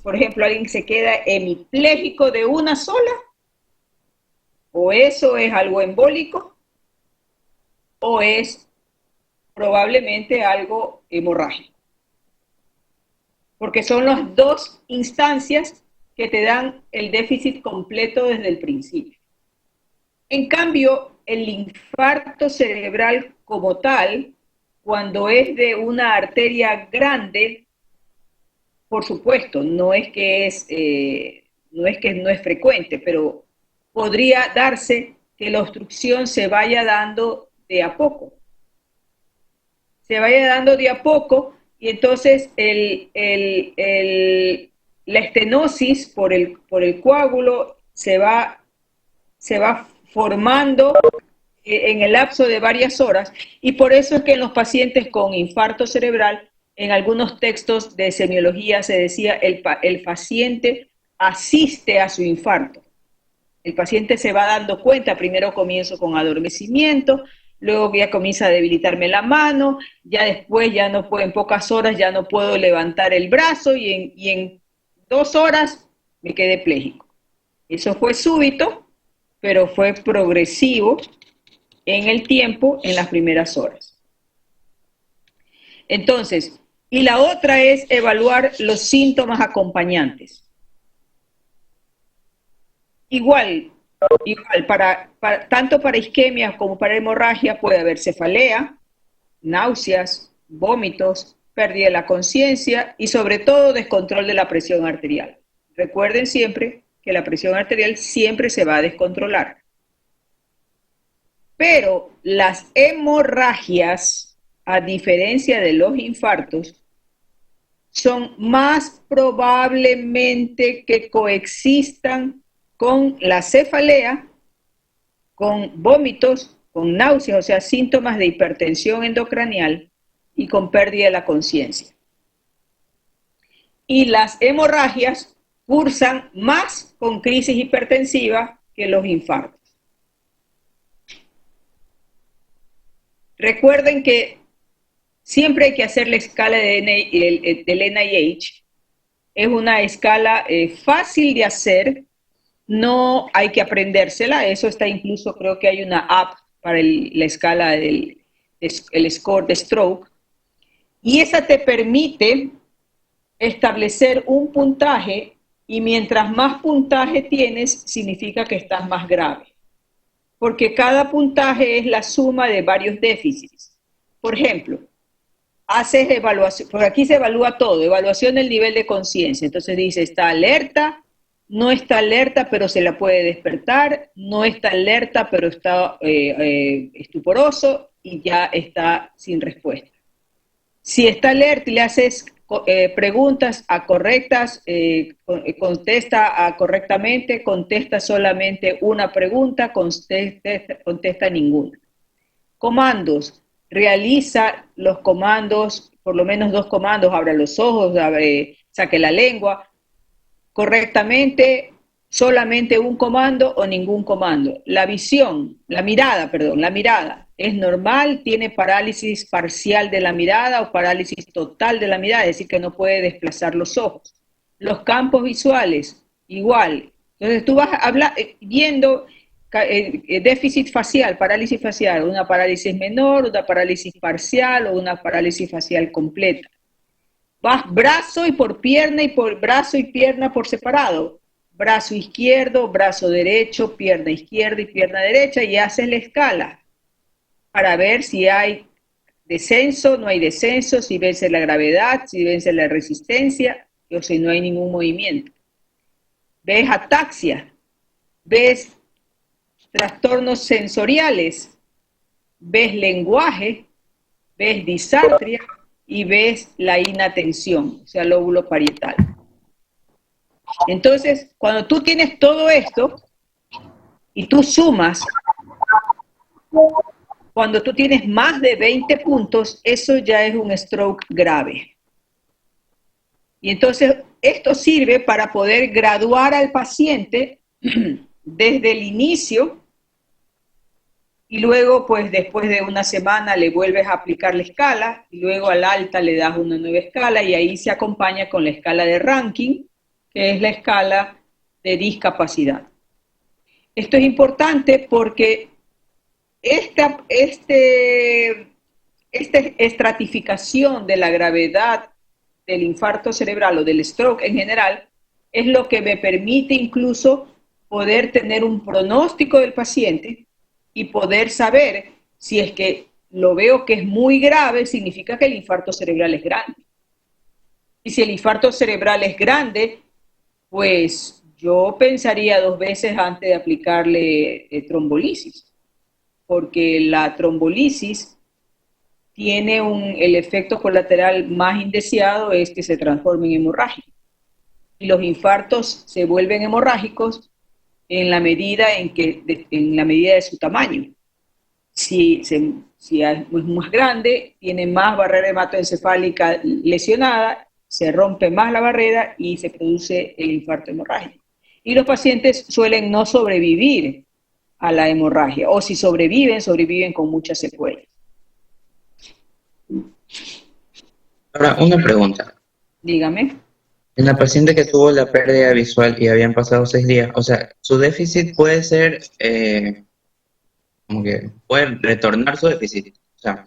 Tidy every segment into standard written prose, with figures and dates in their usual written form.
por ejemplo, alguien se queda hemipléjico de una sola, o eso es algo embólico, o es probablemente algo hemorrágico. Porque son las dos instancias que te dan el déficit completo desde el principio. En cambio, el infarto cerebral como tal, cuando es de una arteria grande, por supuesto, no es que no es frecuente, pero podría darse que la obstrucción se vaya dando de a poco. Se vaya dando de a poco y entonces la estenosis por el coágulo se va formando en el lapso de varias horas, y por eso es que en los pacientes con infarto cerebral, en algunos textos de semiología se decía el paciente asiste a su infarto. El paciente se va dando cuenta, primero comienzo con adormecimiento, luego ya comienza a debilitarme la mano, ya después ya no puedo, en pocas horas ya no puedo levantar el brazo y en 2 horas me quedé pléjico. Eso fue súbito, pero fue progresivo en el tiempo, en las primeras horas. Entonces, y la otra es evaluar los síntomas acompañantes. Igual tanto para isquemia como para hemorragia puede haber cefalea, náuseas, vómitos, pérdida de la conciencia y sobre todo descontrol de la presión arterial. Recuerden siempre que la presión arterial siempre se va a descontrolar. Pero las hemorragias, a diferencia de los infartos, son más probablemente que coexistan con la cefalea, con vómitos, con náuseas, o sea, síntomas de hipertensión endocranial y con pérdida de la conciencia. Y las hemorragias cursan más con crisis hipertensiva que los infartos. Recuerden que siempre hay que hacer la escala del NIH. Es una escala fácil de hacer, no hay que aprendérsela, eso está incluso, creo que hay una app para la escala del el score de stroke, y esa te permite establecer un puntaje, y mientras más puntaje tienes, significa que estás más grave, porque cada puntaje es la suma de varios déficits. Por ejemplo, haces evaluación, por aquí se evalúa todo, evaluación del nivel de conciencia, entonces dice, está alerta, no está alerta, pero se la puede despertar, no está alerta, pero está estuporoso y ya está sin respuesta. Si está alerta y le haces preguntas correctas, contesta correctamente, contesta solamente una pregunta, contesta ninguna. Comandos. Realiza los comandos, por lo menos 2 comandos, abra los ojos, saque la lengua, correctamente, solamente un comando o ningún comando. La mirada es normal, tiene parálisis parcial de la mirada o parálisis total de la mirada, es decir, que no puede desplazar los ojos. Los campos visuales, igual. Entonces tú vas viendo déficit facial, parálisis facial, una parálisis menor, una parálisis parcial o una parálisis facial completa. Vas brazo y por pierna y por brazo y pierna por separado. Brazo izquierdo, brazo derecho, pierna izquierda y pierna derecha, y haces la escala para ver si hay descenso, no hay descenso, si vence la gravedad, si vence la resistencia o si no hay ningún movimiento. Ves ataxia, ves trastornos sensoriales, ves lenguaje, ves disartria y ves la inatención, o sea, lóbulo parietal. Entonces, cuando tú tienes todo esto y tú sumas, cuando tú tienes más de 20 puntos, eso ya es un stroke grave. Y entonces, esto sirve para poder graduar al paciente desde el inicio y luego, pues después de una semana le vuelves a aplicar la escala, y luego al alta le das una nueva escala, y ahí se acompaña con la escala de ranking, que es la escala de discapacidad. Esto es importante porque esta estratificación de la gravedad del infarto cerebral o del stroke en general es lo que me permite incluso poder tener un pronóstico del paciente y poder saber si es que lo veo que es muy grave, significa que el infarto cerebral es grande. Y si el infarto cerebral es grande, pues yo pensaría 2 veces antes de aplicarle trombolisis, porque la trombolisis tiene el efecto colateral más indeseado, es que se transforma en hemorrágico. Y los infartos se vuelven hemorrágicos en la medida de su tamaño. Si es más grande, tiene más barrera hematoencefálica lesionada, se rompe más la barrera y se produce el infarto hemorrágico. Y los pacientes suelen no sobrevivir a la hemorragia, o si sobreviven con muchas secuelas. Ahora, una pregunta. Dígame. En la paciente que tuvo la pérdida visual y habían pasado 6 días, o sea, su déficit puede ser, como que puede retornar su déficit, o sea,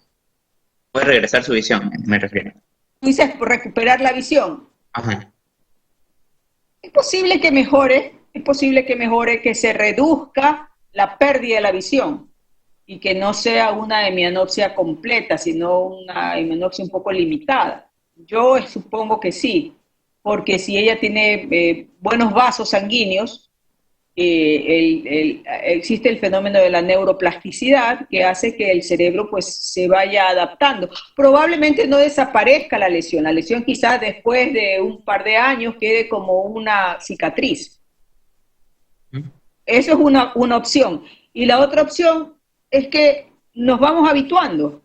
puede regresar su visión, me refiero. Dices recuperar la visión. Ajá. Es posible que mejore, que se reduzca la pérdida de la visión y que no sea una hemianopsia completa, sino una hemianopsia un poco limitada. Yo supongo que sí, porque si ella tiene buenos vasos sanguíneos, existe el fenómeno de la neuroplasticidad que hace que el cerebro pues se vaya adaptando. Probablemente no desaparezca la lesión quizás después de un par de años quede como una cicatriz. Eso es una opción. Y la otra opción es que nos vamos habituando.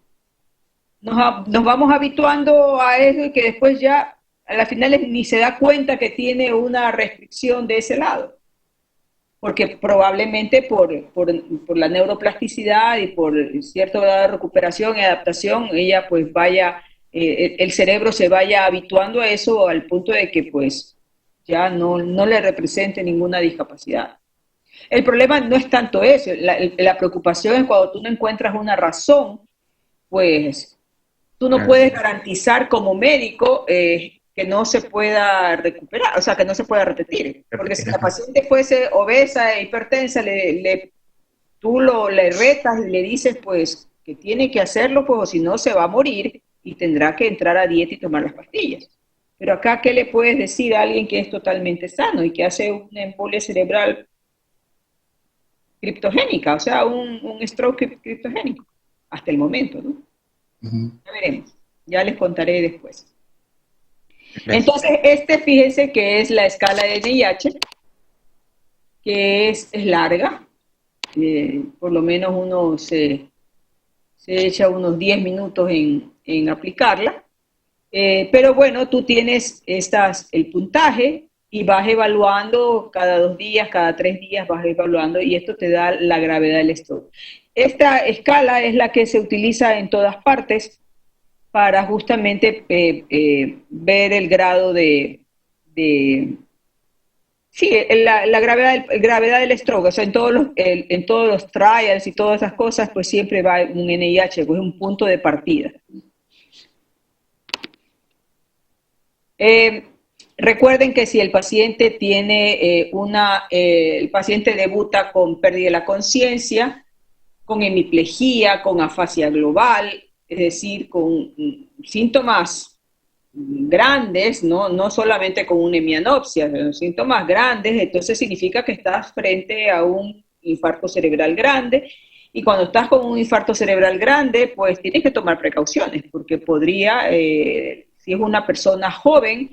Nos vamos habituando a eso y que después ya a las finales ni se da cuenta que tiene una restricción de ese lado. Porque probablemente por la neuroplasticidad y por cierto grado de recuperación y adaptación, ella pues el cerebro se vaya habituando a eso al punto de que pues ya no le represente ninguna discapacidad. El problema no es tanto eso, la preocupación es cuando tú no encuentras una razón, pues tú no puedes garantizar como médico que no se pueda recuperar, o sea, que no se pueda repetir. Porque si la paciente fuese obesa e hipertensa, tú le retas y le dices, pues, que tiene que hacerlo, pues, o si no, se va a morir y tendrá que entrar a dieta y tomar las pastillas. Pero acá, ¿qué le puedes decir a alguien que es totalmente sano y que hace una embolia cerebral criptogénica, o sea, un stroke criptogénico, hasta el momento, ¿no? Ya veremos, ya les contaré después. Entonces, fíjense que es la escala de NIH, que es larga, por lo menos uno se echa unos 10 minutos en aplicarla, pero bueno, tú tienes el puntaje y vas evaluando cada 2 días, cada 3 días vas evaluando y esto te da la gravedad del stroke. Esta escala es la que se utiliza en todas partes para justamente ver el grado la gravedad del stroke. O sea, en todos los trials y todas esas cosas, pues siempre va un NIH, pues es un punto de partida. Recuerden que si el paciente tiene el paciente debuta con pérdida de la conciencia, con hemiplegia, con afasia global, es decir, con síntomas grandes, no solamente con una hemianopsia, sino síntomas grandes, entonces significa que estás frente a un infarto cerebral grande, y cuando estás con un infarto cerebral grande, pues tienes que tomar precauciones, porque si es una persona joven,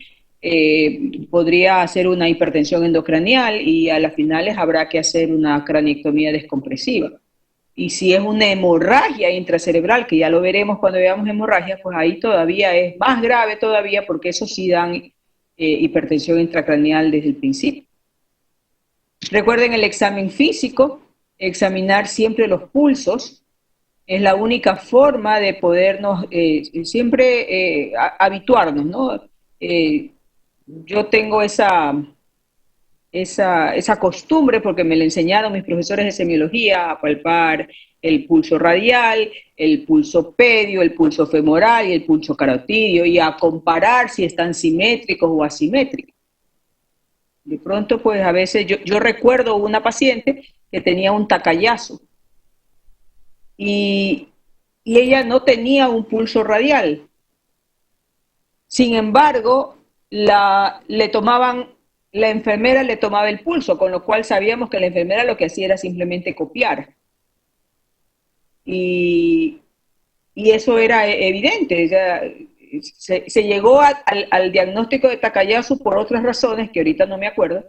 podría hacer una hipertensión endocranial y a las finales habrá que hacer una craniectomía descompresiva. Y si es una hemorragia intracerebral, que ya lo veremos cuando veamos hemorragia, pues ahí todavía es más grave todavía, porque eso sí dan hipertensión intracraneal desde el principio. Recuerden el examen físico, examinar siempre los pulsos, Es la única forma de podernos siempre habituarnos, ¿no? Yo tengo esa costumbre, porque me lo enseñaron mis profesores de semiología, a palpar el pulso radial, el pulso pedio, el pulso femoral y el pulso carotidio, y a comparar si están simétricos o asimétricos. De pronto, pues a veces yo recuerdo una paciente que tenía un tacayazo y, y ella no tenía un pulso radial. Sin embargo, la enfermera le tomaba el pulso, con lo cual sabíamos que la enfermera lo que hacía era simplemente copiar. Y, y eso era evidente. Ya, se llegó al diagnóstico de Takayasu por otras razones que ahorita no me acuerdo,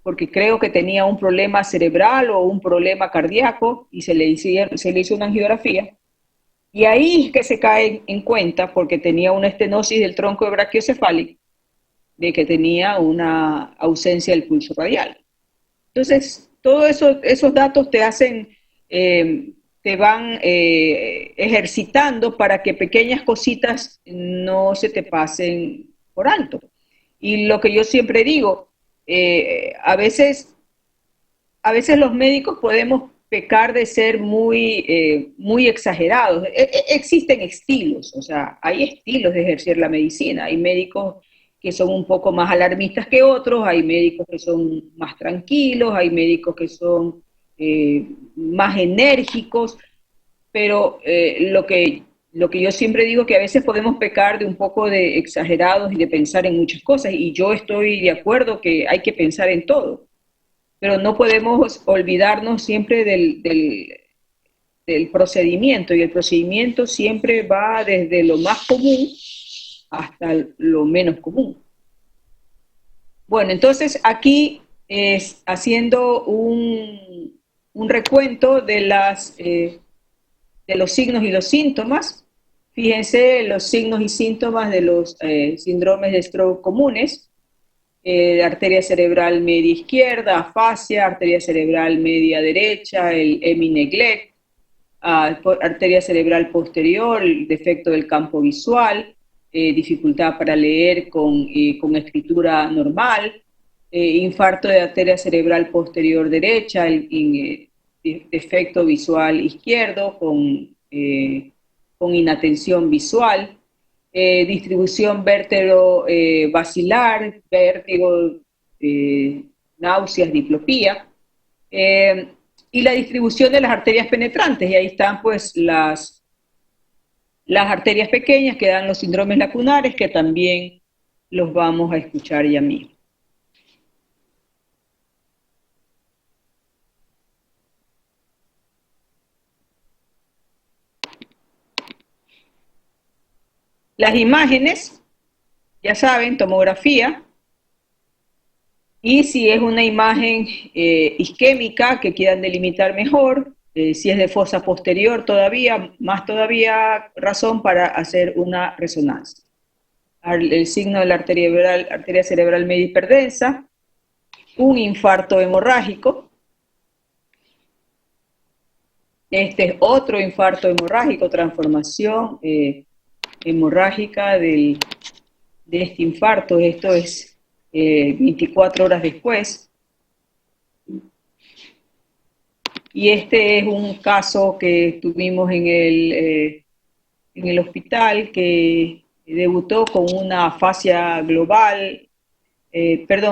porque creo que tenía un problema cerebral o un problema cardíaco y se le hizo una angiografía. Y ahí es que se cae en cuenta, porque tenía una estenosis del tronco brachiocefálico, de que tenía una ausencia del pulso radial. Entonces, todos esos datos te hacen, te van ejercitando para que pequeñas cositas no se te pasen por alto. Y lo que yo siempre digo, a veces los médicos podemos pecar de ser muy exagerados. Existen estilos, o sea, hay estilos de ejercer la medicina. Hay médicos que son un poco más alarmistas que otros, hay médicos que son más tranquilos, hay médicos que son más enérgicos, pero lo que yo siempre digo es que a veces podemos pecar de un poco de exagerados y de pensar en muchas cosas, y yo estoy de acuerdo que hay que pensar en todo, pero no podemos olvidarnos siempre del procedimiento, y el procedimiento siempre va desde lo más común hasta lo menos común. Bueno, entonces aquí es haciendo un recuento de los signos y los síntomas. Fíjense los signos y síntomas de los síndromes de stroke comunes: arteria cerebral media izquierda, afasia; arteria cerebral media derecha, el hemineglect; arteria cerebral posterior, el defecto del campo visual, dificultad para leer con escritura normal; infarto de arteria cerebral posterior derecha, el defecto visual izquierdo con inatención visual; distribución vértebro-basilar, vértigo, náuseas, diplopía; y la distribución de las arterias penetrantes. Y ahí están pues las arterias pequeñas, que dan los síndromes lacunares, que también los vamos a escuchar ya mismo. Las imágenes, ya saben, tomografía, y si es una imagen isquémica que quieran delimitar mejor, si es de fosa posterior todavía, más todavía razón para hacer una resonancia. El signo de la arteria cerebral media hiperdensa, un infarto hemorrágico. Este es otro infarto hemorrágico, transformación hemorrágica de este infarto. Esto es 24 horas después. Y este es un caso que tuvimos en el hospital, que debutó con una afasia global,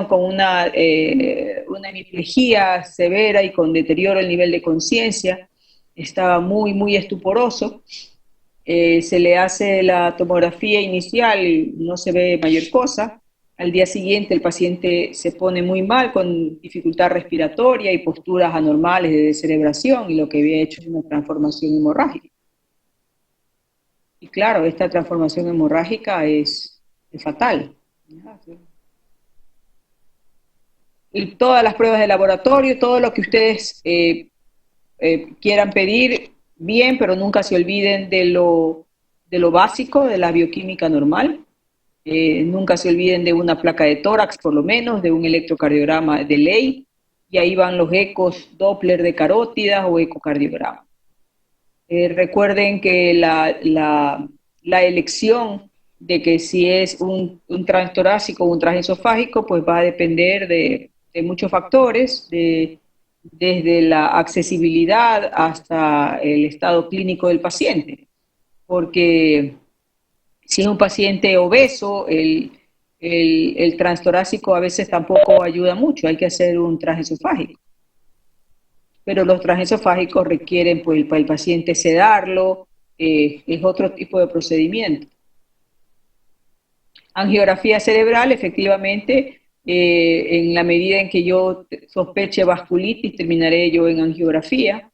con una hemiplegia severa y con deterioro del nivel de conciencia. Estaba muy estuporoso. Se le hace la tomografía inicial y no se ve mayor cosa. Al día siguiente el paciente se pone muy mal, con dificultad respiratoria y posturas anormales de descerebración, y lo que había hecho es una transformación hemorrágica. Y claro, esta transformación hemorrágica es fatal. Y todas las pruebas de laboratorio, todo lo que ustedes quieran pedir, bien, pero nunca se olviden de lo básico, de la bioquímica normal. Nunca se olviden de una placa de tórax, por lo menos, de un electrocardiograma de ley, y ahí van los ecos Doppler de carótidas o ecocardiograma. Recuerden que la elección de que si es un transtorácico o un transesofágico, pues va a depender de muchos factores, desde la accesibilidad hasta el estado clínico del paciente. Porque si es un paciente obeso, el transtorácico a veces tampoco ayuda mucho, hay que hacer un transesofágico. Pero los transesofágicos requieren pues, para el paciente sedarlo, es otro tipo de procedimiento. Angiografía cerebral, efectivamente, en la medida en que yo sospeche vasculitis, terminaré yo en angiografía.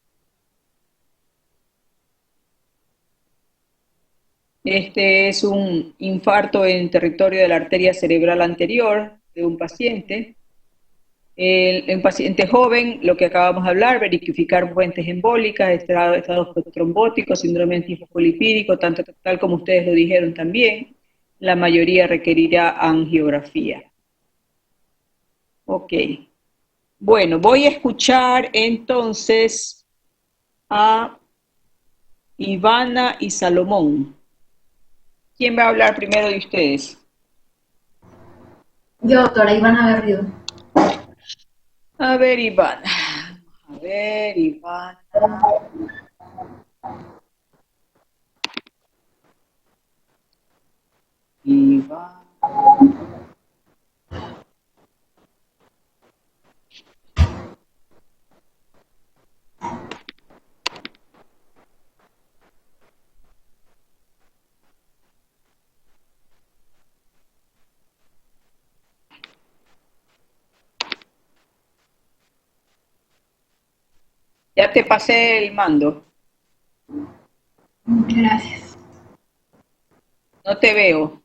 Este es un infarto en territorio de la arteria cerebral anterior de un paciente. En paciente joven, lo que acabamos de hablar, verificar fuentes embólicas, estados trombóticos, síndrome antifosfolipídico, tal como ustedes lo dijeron también. La mayoría requerirá angiografía. Ok. Bueno, voy a escuchar entonces a Ivana y Salomón. ¿Quién va a hablar primero de ustedes? Yo, doctora Ivana Garrido. A ver, Ivana. A ver, Ivana. Ivana. Ya te pasé el mando. Gracias. No te veo.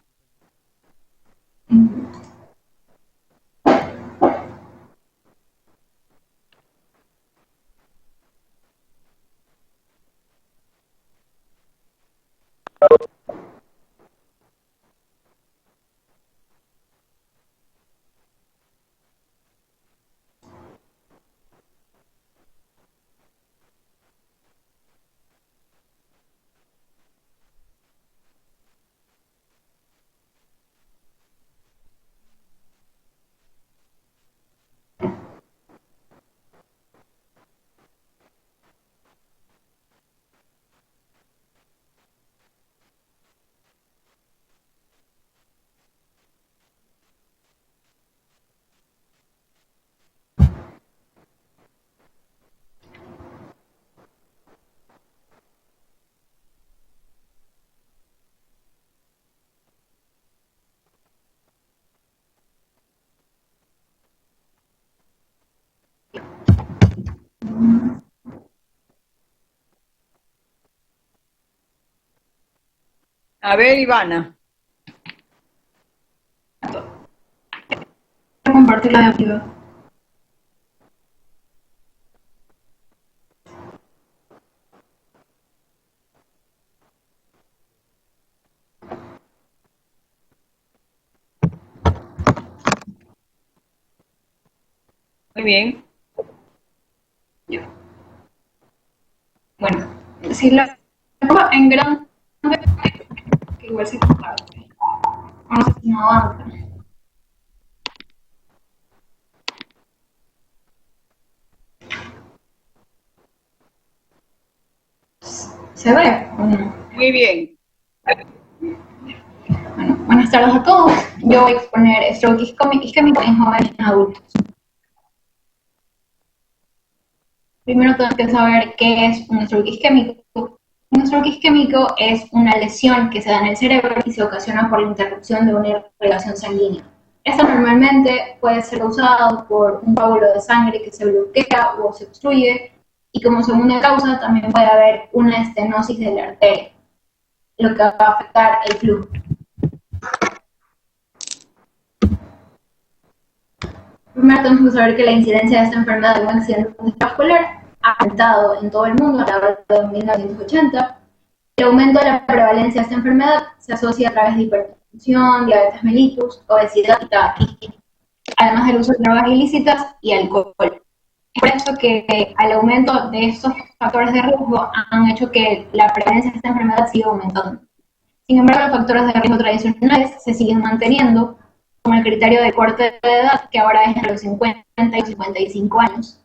A ver, Ivana. Compartir la diapositiva. Muy bien. Bueno, si la pongo en grande, que igual se comparte. Vamos a ver si no avanza. ¿Se ve o no? Muy bien. Bueno, buenas tardes a todos. Yo voy a exponer stroke isquémico en jóvenes adultos. Primero tengo que saber qué es un stroke isquémico. Un stroke isquémico es una lesión que se da en el cerebro y se ocasiona por la interrupción de una irrigación sanguínea. Esta normalmente puede ser causada por un coágulo de sangre que se bloquea o se obstruye, y como segunda causa también puede haber una estenosis de la arteria, lo que va a afectar el flujo. Primero tenemos que saber que la incidencia de esta enfermedad de un accidente vascular ha aumentado en todo el mundo a lo largo de 1980. El aumento de la prevalencia de esta enfermedad se asocia a través de hipertensión, diabetes mellitus, obesidad y tabaquismo, además del uso de drogas ilícitas y alcohol. Es por eso que al aumento de estos factores de riesgo han hecho que la prevalencia de esta enfermedad siga aumentando. Sin embargo, los factores de riesgo tradicionales se siguen manteniendo, como el criterio de corte de edad, que ahora es entre los 50 y los 55 años,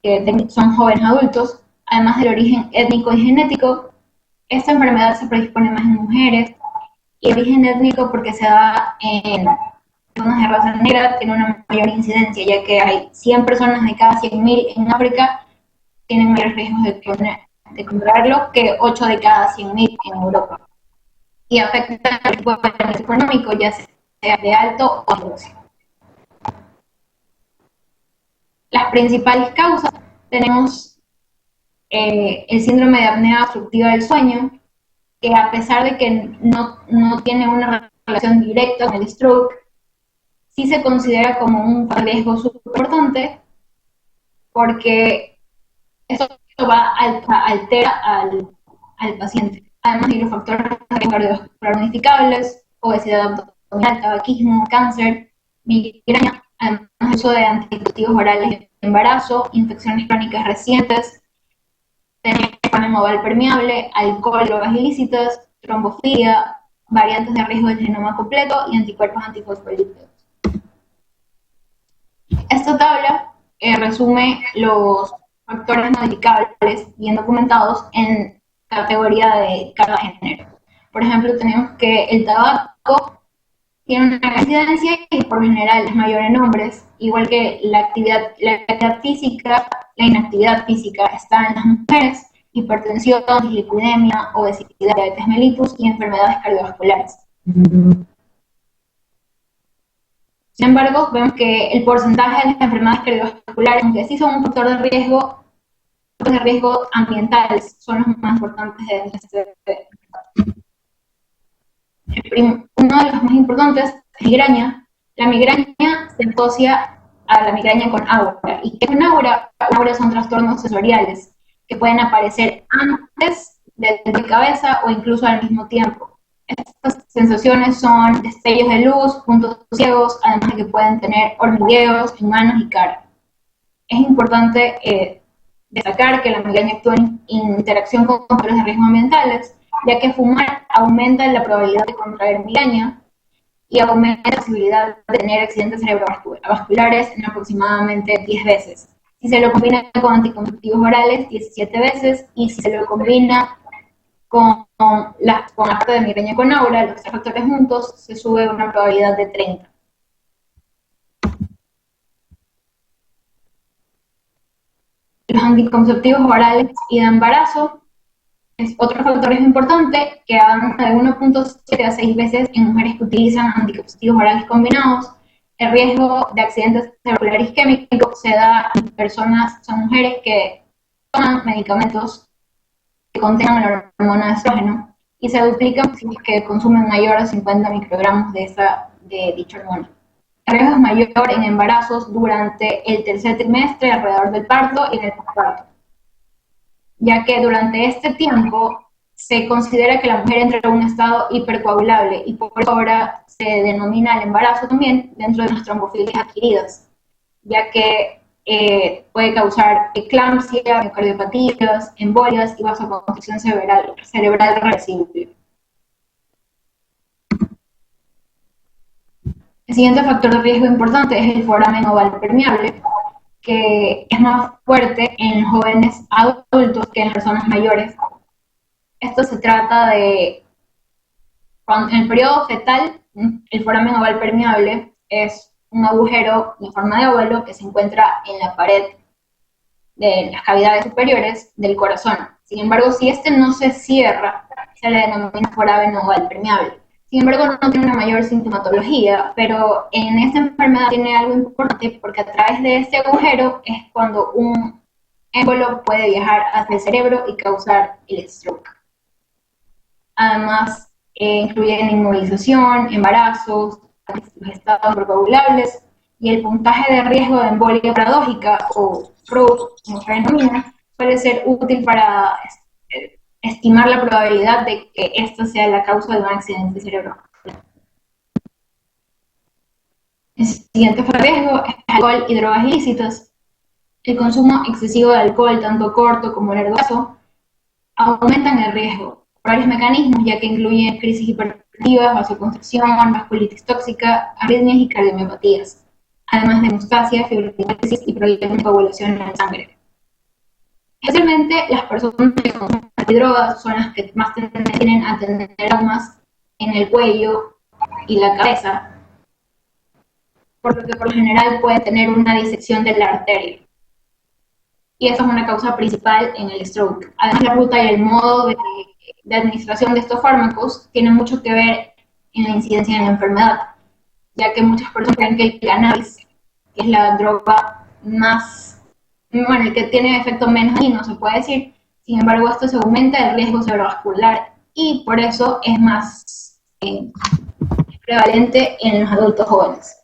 que son jóvenes adultos, además del origen étnico y genético. Esta enfermedad se predispone más en mujeres, y el origen étnico porque se da en personas de raza negra tiene una mayor incidencia, ya que hay 100 personas de cada 100.000 en África tienen mayores riesgos de contraerlo que 8 de cada 100.000 en Europa. Y afecta al tipo de nivel económico, ya sea de alto o bajo. Las principales causas tenemos el síndrome de apnea obstructiva del sueño, que a pesar de que no tiene una relación directa con el stroke, sí se considera como un riesgo súper importante, porque eso altera al paciente. Además de los factores cardiovasculares modificables, obesidad abdominal, tabaquismo, cáncer, migraña, además del uso de anticonceptivos orales de embarazo, infecciones crónicas recientes, tener examen oval permeable, alcohol, drogas ilícitas, trombofilia, variantes de riesgo del genoma completo y anticuerpos antifosfolípicos. Esta tabla resume los factores modificables bien documentados en categoría de cada género. Por ejemplo, tenemos que el tabaco tiene una incidencia y por lo general es mayor en hombres, igual que la actividad física, la inactividad física está en las mujeres, hipertensión, dislipidemia, obesidad, diabetes mellitus y enfermedades cardiovasculares. Sin embargo, vemos que el porcentaje de las enfermedades cardiovasculares, aunque sí son un factor de riesgo ambientales, son los más importantes de este. Uno de los más importantes es migraña. La migraña se asocia a la migraña con aura. ¿Y qué es una aura? Aura son trastornos sensoriales que pueden aparecer antes del dolor de cabeza o incluso al mismo tiempo. Estas sensaciones son destellos de luz, puntos ciegos, además de que pueden tener hormigueos en manos y cara. Es importante destacar que la migraña actúa en interacción con factores de riesgo ambientales, ya que fumar aumenta la probabilidad de contraer migraña y aumenta la posibilidad de tener accidentes cerebrovasculares en aproximadamente 10 veces. Si se lo combina con anticonceptivos orales, 17 veces, y si se lo combina con la parte de migraña con aura, los tres factores juntos, se sube una probabilidad de 30. Los anticonceptivos orales y de embarazo es otro factor importante, que avanza de 1.7 a 6 veces en mujeres que utilizan anticonceptivos orales combinados. El riesgo de accidentes cerebrovasculares isquémicos se da en personas, son mujeres que toman medicamentos que contengan la hormona de estrógeno y se duplican si es que consumen mayor a 50 microgramos de dicha hormona. El riesgo es mayor en embarazos durante el tercer trimestre, alrededor del parto y en el posparto, ya que durante este tiempo se considera que la mujer entra en un estado hipercoagulable y por eso ahora se denomina el embarazo también dentro de las trombofilias adquiridas, ya que puede causar eclampsia, miocardiopatías, embolias y vasoconstricción cerebral reversible. El siguiente factor de riesgo importante es el foramen oval permeable, que es más fuerte en jóvenes adultos que en personas mayores. Esto se trata de, en el periodo fetal, el foramen oval permeable es un agujero en forma de óvalo que se encuentra en la pared de las cavidades superiores del corazón. Sin embargo, si este no se cierra, se le denomina foramen oval permeable. Sin embargo, no tiene una mayor sintomatología, pero en esta enfermedad tiene algo importante porque a través de este agujero es cuando un émbolo puede viajar hacia el cerebro y causar el stroke. Además, incluyen inmovilización, embarazos, los estados precoagulables y el puntaje de riesgo de embolia paradójica, o PRO, como se denomina, suele ser útil para estimar la probabilidad de que esta sea la causa de un accidente cerebrovascular. El siguiente riesgo es alcohol y drogas ilícitas. El consumo excesivo de alcohol, tanto corto como a largo plazo, aumentan el riesgo por varios mecanismos, ya que incluyen crisis hipertensivas, vasoconstricción, vasculitis tóxica, arritmias y cardiomiopatías, además de hemostasia, fibrinosis y problemas de coagulación en la sangre. Especialmente las personas que consumen drogas son las que más tienen a tener traumas en el cuello y la cabeza, por lo que por lo general pueden tener una disección de la arteria. Y esa es una causa principal en el stroke. Además, la ruta y el modo de administración de estos fármacos tienen mucho que ver en la incidencia de la enfermedad, ya que muchas personas creen que el cannabis, que es la droga más, bueno, el que tiene efecto menos dañino, se puede decir. Sin embargo, esto se aumenta el riesgo cerebrovascular y por eso es más prevalente en los adultos jóvenes.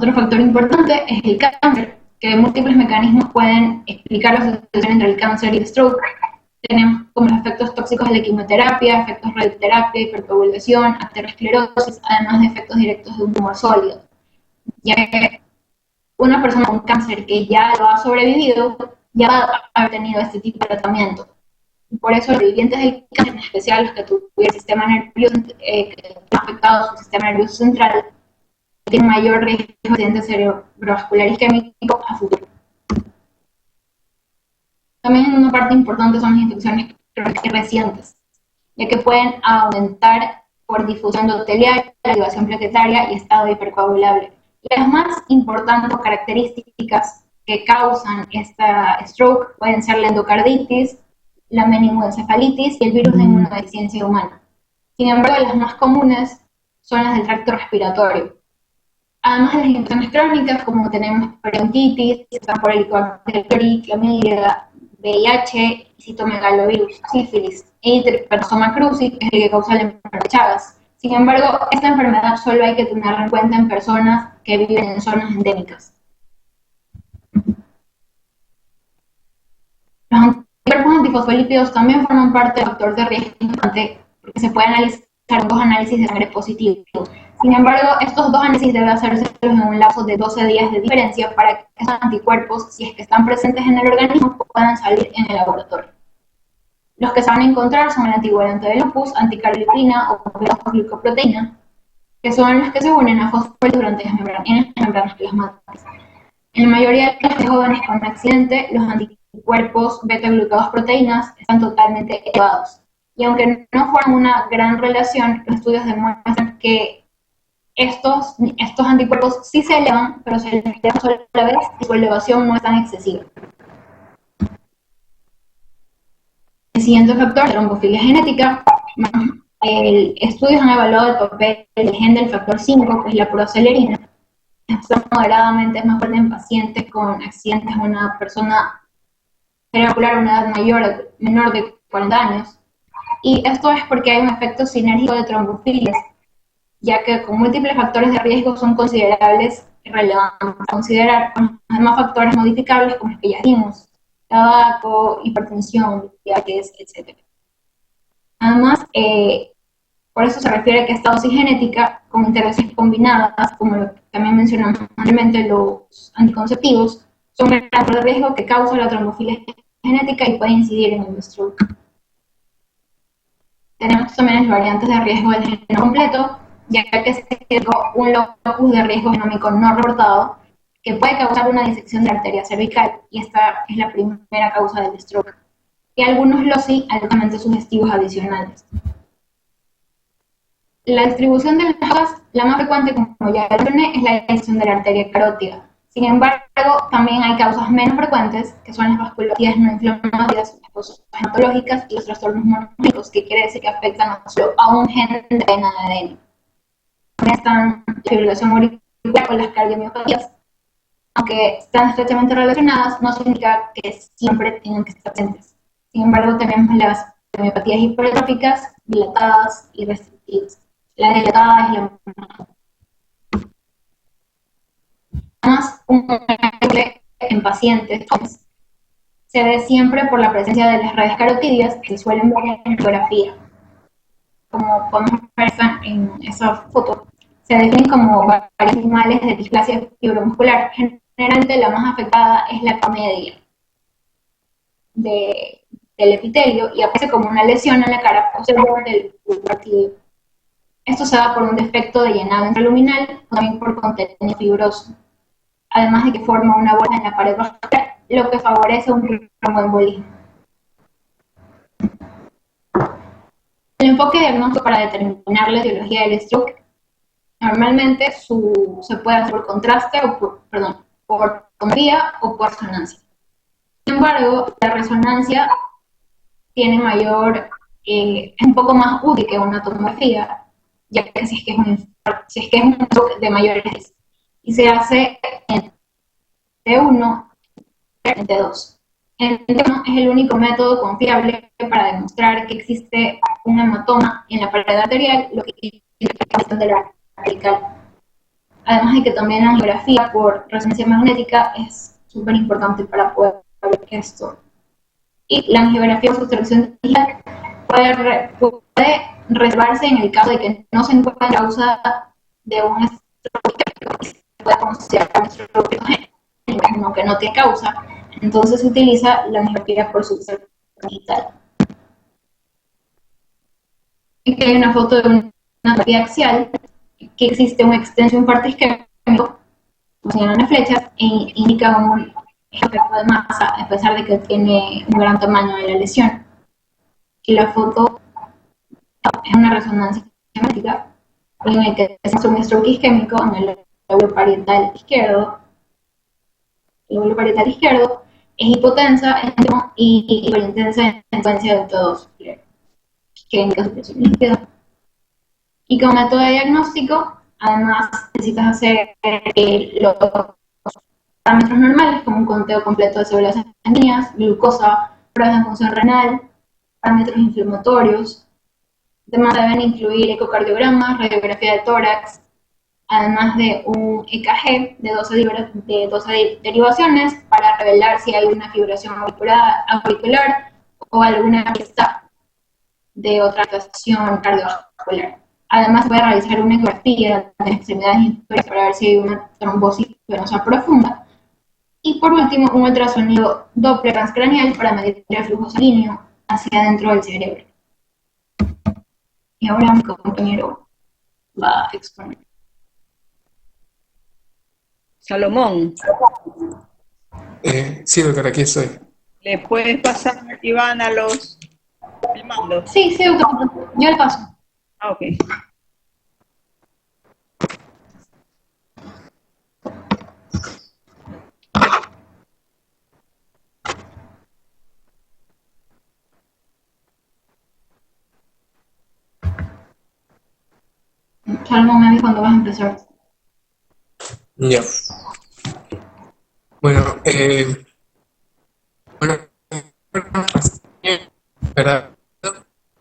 Otro factor importante es el cáncer, que múltiples mecanismos pueden explicar la asociación entre el cáncer y el stroke. Tenemos como los efectos tóxicos de la quimioterapia, efectos de radioterapia, hipercoagulación, aterosclerosis, además de efectos directos de un tumor sólido. Ya que una persona con cáncer que ya lo ha sobrevivido, ya va a haber tenido este tipo de tratamiento. Por eso los sobrevivientes del cáncer, en especial los que tuvieron el sistema nervioso, que han afectado su sistema nervioso central, tienen mayor riesgo de accidente cerebrovascular isquémico a futuro. También una parte importante son las infecciones crónicas recientes, ya que pueden aumentar por difusión endotelial, elevación plaquetaria y estado hipercoagulable. Y las más importantes características que causan esta stroke pueden ser la endocarditis, la meningoencefalitis y el virus de inmunodeficiencia humana. Sin embargo, las más comunes son las del tracto respiratorio. Además de las infecciones crónicas, como tenemos peritonitis, por Helicobacter pylori, clamidia, VIH, citomegalovirus, sífilis y trypanosoma cruzi, que es el que causa la enfermedad de Chagas. Sin embargo, esta enfermedad solo hay que tenerla en cuenta en personas que viven en zonas endémicas. Los anticuerpos antifosfolípidos también forman parte del factor de riesgo importante, porque se puede analizar en 2 análisis de sangre positivos. Sin embargo, estos 2 análisis deben hacerse en un lapso de 12 días de diferencia para que esos anticuerpos, si es que están presentes en el organismo, puedan salir en el laboratorio. Los que se van a encontrar son el anticoagulante de lupus, anticardiolipina o fosfoglucoproteína, que son los que se unen a fosfolipidos durante las membranas plasmáticas. En la mayoría de los jóvenes con accidente, los anticuerpos beta-glucoproteínas están totalmente elevados. Y aunque no forman una gran relación, los estudios demuestran que estos anticuerpos sí se elevan, pero se elevan solo a la vez y su elevación no es tan excesiva. El siguiente factor, la trombofilia genética. Estudios han evaluado el papel del gen del factor 5, que es la procelerina. Está moderadamente más fuerte en pacientes con accidentes o una persona cerebrovascular a una edad menor de 40 años. Y esto es porque hay un efecto sinérgico de trombofilias, ya que con múltiples factores de riesgo son considerables y relevantes a considerar, con además factores modificables como los que ya vimos, tabaco, hipertensión, diabetes, etc. Además, por eso se refiere a que esta dosis genética con intervenciones combinadas, como lo que también mencionamos anteriormente, los anticonceptivos, son un factor de riesgo que causa la trombofilia genética y puede incidir en el stroke. Tenemos también las variantes de riesgo del genoma completo, ya que se identificó un locus de riesgo genómico no reportado que puede causar una disección de la arteria cervical, y esta es la primera causa del stroke, y algunos LOCI altamente sugestivos adicionales. La distribución de las drogas, la más frecuente, como ya mencioné, es la disección de la arteria carótida. Sin embargo, también hay causas menos frecuentes, que son las vasculopatías no inflamatorias, las causas hematológicas y los trastornos monogénicos, que quiere decir que afectan no solo a un gen de cadena de ADN. También están la fibrilación auricular con las cardiomiopatías. Aunque están estrechamente relacionadas, no significa que siempre tengan que estar presentes. Sin embargo, tenemos las miopatías hipertróficas, dilatadas y restrictivas. La dilatada es la más. Además, un ejemplo en pacientes se ve siempre por la presencia de las redes carotídeas que se suelen ver en la ecografía. como podemos ver en esa foto, se definen como varios animales de displasia fibromuscular. Generalmente la más afectada es la capa media del epitelio y aparece como una lesión en la cara posterior del partido. Esto se da por un defecto de llenado intraluminal o también por contenido fibroso, además de que forma una bola en la pared vascular, lo que favorece un tromboembolismo. El enfoque diagnóstico para determinar la etiología del stroke normalmente se puede hacer por contraste o por tomografía o por resonancia. Sin embargo, la resonancia tiene es un poco más útil que una tomografía, ya que si es que es un stroke de mayor riesgo, y se hace en T1 y T2. El T1 es el único método confiable para demostrar que existe un hematoma en la pared arterial, lo que indica de la radical. Además de que también la angiografía por resonancia magnética es súper importante para poder ver esto. Y la angiografía por sustracción digital puede reservarse en el caso de que no se encuentre causa de un stroke, se puede considerar un stroke génico, que no tiene causa. Entonces se utiliza la angiografía por sustracción digital. Aquí hay una foto de una angiografía axial, que existe un extenso infarto isquémico, señalan flechas, e indica un efecto de masa, a pesar de que tiene un gran tamaño de la lesión. Y la foto es una resonancia magnética en el que se hace un stroke isquémico en el lóbulo parietal izquierdo. El lóbulo parietal izquierdo es hipotensa y hiperintensa en frecuencia de T2, que indica supresión líquida. Y como método de diagnóstico, además necesitas hacer los parámetros normales, como un conteo completo de células sanguíneas, glucosa, pruebas de función renal, parámetros inflamatorios. Además deben incluir ecocardiogramas, radiografía de tórax, además de un EKG de 12 derivaciones para revelar si hay una fibración auricular o alguna pista de otra afectación cardiovascular. Además, se puede realizar una ecografía de extremidades inferiores para ver si hay una trombosis venosa profunda. Y por último, un ultrasonido Doppler transcraneal para medir el flujo sanguíneo hacia adentro del cerebro. Y ahora mi compañero va a exponer. Salomón. Sí, doctor, aquí estoy. ¿Le puedes pasar, Iván, a los mandos? Sí, doctor, yo le paso. Ah, ok. Salomón, me dice cuando vas a empezar. Ya. Bueno, ¿verdad?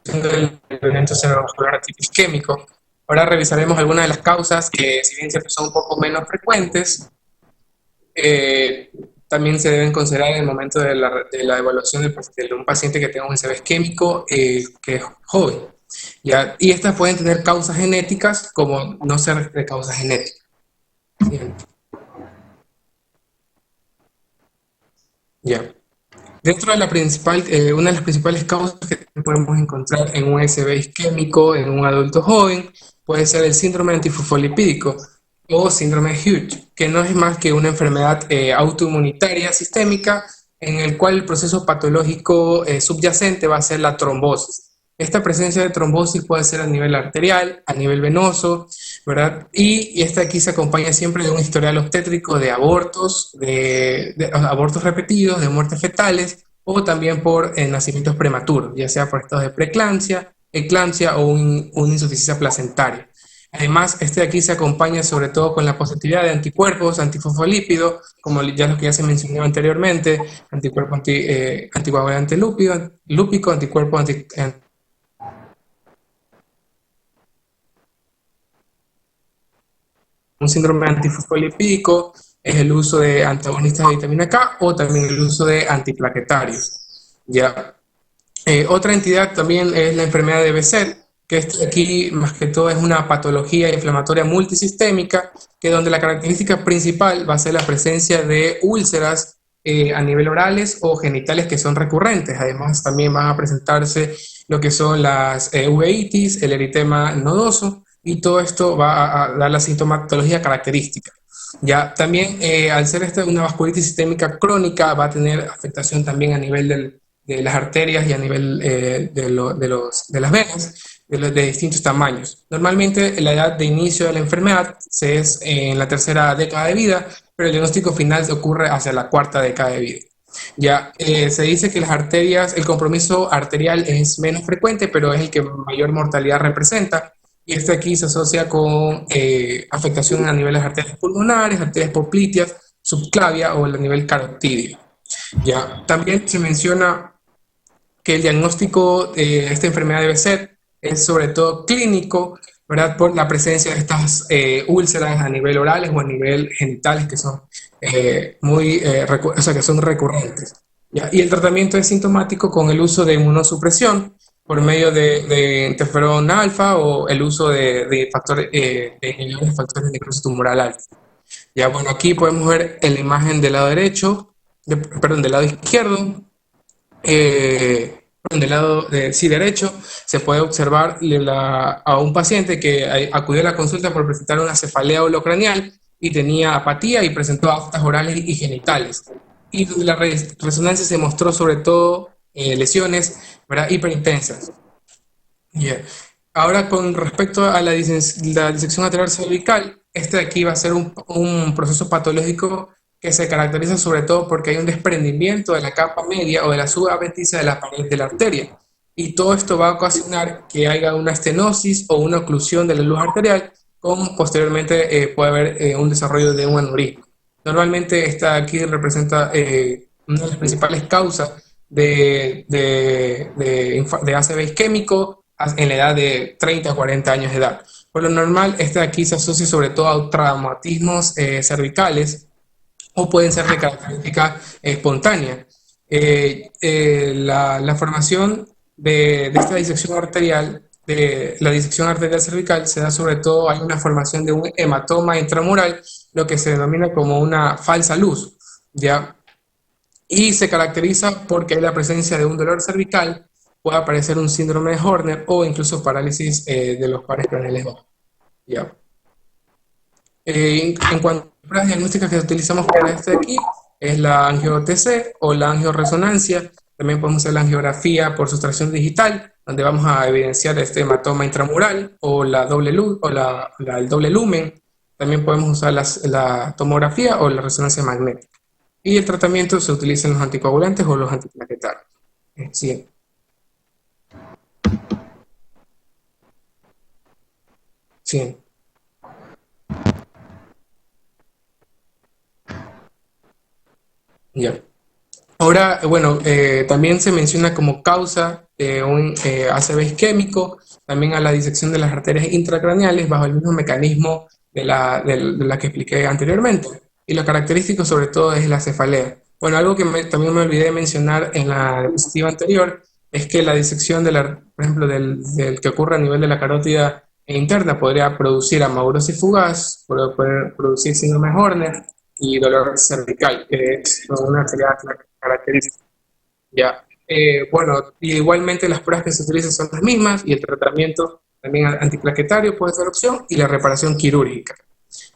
El evento cerebrovascular activo isquémico. Ahora revisaremos algunas de las causas que, si bien cierto, son un poco menos frecuentes, también se deben considerar en el momento de la evaluación de un paciente que tenga un ICV isquémico que es joven. ¿Ya? Y estas pueden tener causas genéticas como no ser de causa genética. Bien. Ya. Dentro de una de las principales causas que podemos encontrar en un ICV isquémico en un adulto joven puede ser el síndrome antifosfolipídico o síndrome de Hughes, que no es más que una enfermedad autoinmunitaria sistémica en el cual el proceso patológico subyacente va a ser la trombosis. Esta presencia de trombosis puede ser a nivel arterial, a nivel venoso, ¿verdad? Y esta aquí se acompaña siempre de un historial obstétrico de abortos, de abortos repetidos, de muertes fetales, o también por nacimientos prematuros, ya sea por estados de preeclampsia, eclampsia o una insuficiencia placentaria. Además, este de aquí se acompaña sobre todo con la positividad de anticuerpos, antifosfolípidos, como ya los que ya se mencionó anteriormente, anticuerpo anticoagulante lúpico, anticuerpo un síndrome antifosfolipídico es el uso de antagonistas de vitamina K o también el uso de antiplaquetarios. Ya. Otra entidad también es la enfermedad de Behcet, que este aquí más que todo es una patología inflamatoria multisistémica, que donde la característica principal va a ser la presencia de úlceras a nivel orales o genitales que son recurrentes. Además, también van a presentarse lo que son las uveitis, el eritema nodoso, y todo esto va a dar la sintomatología característica. Ya, también al ser esta una vasculitis sistémica crónica, va a tener afectación también a nivel de las arterias y a nivel de las venas de distintos tamaños. Normalmente la edad de inicio de la enfermedad es en la tercera década de vida, pero el diagnóstico final ocurre hacia la cuarta década de vida. Ya se dice que las arterias, el compromiso arterial es menos frecuente, pero es el que mayor mortalidad representa. Y este aquí se asocia con afectación a nivel de las arterias pulmonares, arterias popliteas, subclavia o a nivel carotidio. Ya, también se menciona que el diagnóstico de esta enfermedad debe ser es sobre todo clínico, ¿verdad? Por la presencia de estas úlceras a nivel orales o a nivel genitales que son o sea, que son recurrentes. ¿Ya? Y el tratamiento es sintomático con el uso de inmunosupresión por medio de interferón alfa o el uso de factores de inhibidores de factores de necrosis tumoral alfa. Ya, bueno, aquí podemos ver en la imagen del lado derecho, perdón, del lado izquierdo, del lado sí, derecho, se puede observar a un paciente que acudió a la consulta por presentar una cefalea holocranial y tenía apatía y presentó aftas orales y genitales. Y la resonancia se mostró sobre todo lesiones, ¿verdad?, hiperintensas. Yeah. Ahora, con respecto a la disección lateral cervical, este de aquí va a ser un proceso patológico que se caracteriza sobre todo porque hay un desprendimiento de la capa media o de la subadventicia de la pared de la arteria. Y todo esto va a ocasionar que haya una estenosis o una oclusión de la luz arterial, como posteriormente puede haber un desarrollo de un aneurisma. Normalmente esta aquí representa una de las principales causas de ACV isquémico en la edad de 30 a 40 años de edad. Por lo normal, esta de aquí se asocia sobre todo a traumatismos cervicales o pueden ser de característica espontánea. La formación de esta disección arterial, de la disección arterial cervical, se da sobre todo, hay una formación de un hematoma intramural, lo que se denomina como una falsa luz, ¿ya? Y se caracteriza porque hay la presencia de un dolor cervical, puede aparecer un síndrome de Horner o incluso parálisis de los pares craneales bajos, ¿ya? En cuanto a pruebas diagnósticas que utilizamos para este de aquí, es la angio-TC o la angioresonancia. También podemos hacer la angiografía por sustracción digital, donde vamos a evidenciar este hematoma intramural o la doble luz o el doble lumen. También podemos usar la tomografía o la resonancia magnética. Y el tratamiento se utiliza en los anticoagulantes o los antiplaquetarios. Sí. Sí. Ya. Ahora, bueno, también se menciona como causa un ACV isquémico, también a la disección de las arterias intracraneales bajo el mismo mecanismo de la que expliqué anteriormente. Y lo característico sobre todo es la cefalea. Bueno, algo que también me olvidé de mencionar en la diapositiva anterior es que la disección, por ejemplo, del que ocurre a nivel de la carótida interna podría producir amaurosis fugaz, puede producir síndrome de Horner y dolor cervical, que es una característica. Ya. Bueno, y igualmente las pruebas que se utilizan son las mismas y el tratamiento también antiplaquetario puede ser opción y la reparación quirúrgica.